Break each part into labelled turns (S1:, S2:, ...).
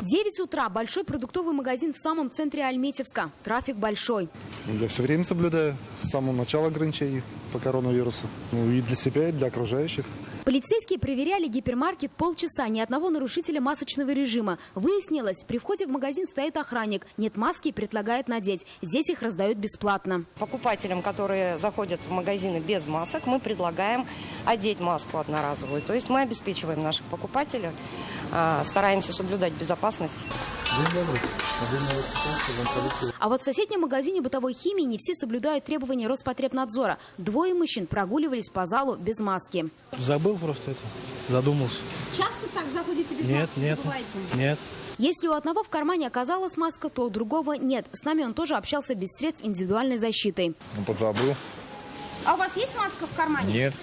S1: 9 утра. Большой продуктовый магазин в самом центре Альметьевска. Трафик большой.
S2: Я все время соблюдаю с самого начала ограничений по коронавирусу. И для себя, и для окружающих.
S1: Полицейские проверяли гипермаркет полчаса. Ни одного нарушителя масочного режима. Выяснилось, при входе в магазин стоит охранник. Нет маски, предлагает надеть. Здесь их раздают бесплатно.
S3: Покупателям, которые заходят в магазины без масок, мы предлагаем одеть маску одноразовую. То есть мы обеспечиваем наших покупателей, стараемся соблюдать безопасность.
S1: А вот в соседнем магазине бытовой химии не все соблюдают требования Роспотребнадзора. 2 мужчин прогуливались по залу без маски.
S4: Забыл просто это, задумался.
S1: Часто так заходите без маски?
S4: Нет.
S1: Если у одного в кармане оказалась маска, то у другого нет. С нами он тоже общался без средств индивидуальной защиты.
S5: Подзабыл.
S1: А у вас есть маска в кармане?
S5: Нет.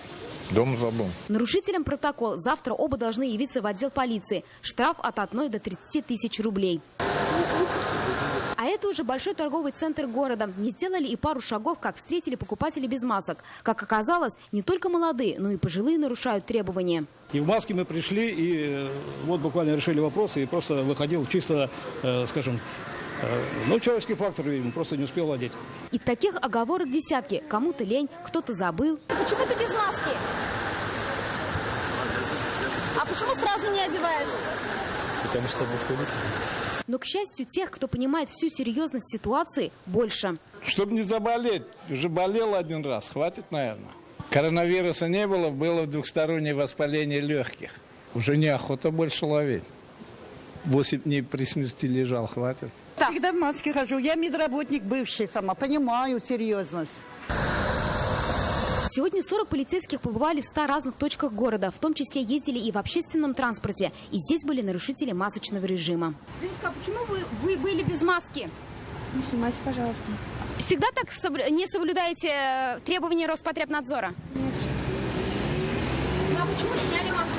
S5: Дома забыл.
S1: Нарушителям протокол. Завтра оба должны явиться в отдел полиции. Штраф от 1 до 30 тысяч рублей. А это уже большой торговый центр города. Не сделали и пару шагов, как встретили покупателей без масок. Как оказалось, не только молодые, но и пожилые нарушают требования.
S6: И в маске мы пришли, и вот буквально решили вопросы, и просто выходил чисто, скажем, человеческий фактор, и просто не успел одеть.
S1: И таких оговорок десятки. Кому-то лень, кто-то забыл.
S7: Почему ты без маски? А почему сразу не одеваешь?
S4: Потому что выходит.
S1: Но, к счастью, тех, кто понимает всю серьезность ситуации, больше.
S8: Чтобы не заболеть, уже болел один раз, хватит, наверное. Коронавируса не было, было двухстороннее воспаление легких. Уже неохота больше ловить. 8 дней при смерти лежал, хватит.
S9: Всегда в маске хожу. Я медработник бывший сама, понимаю серьезность.
S1: Сегодня 40 полицейских побывали в 100 разных точках города, в том числе ездили и в общественном транспорте. И здесь были нарушители масочного режима.
S7: Девочка, а почему вы были без маски?
S10: Не снимайте, пожалуйста.
S7: Всегда так не соблюдаете требования Роспотребнадзора?
S10: Нет.
S7: Ну а почему сняли маску?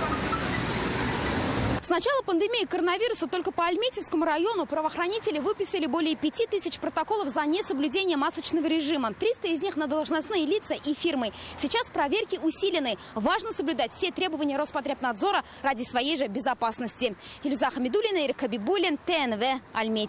S1: С начала пандемии коронавируса только по Альметьевскому району правоохранители выписали более 5000 протоколов за несоблюдение масочного режима. 300 из них на должностные лица и фирмы. Сейчас проверки усилены. Важно соблюдать все требования Роспотребнадзора ради своей же безопасности. Филюза Хамидуллина, Ирик Хабибуллин, ТНВ, Альметьевск.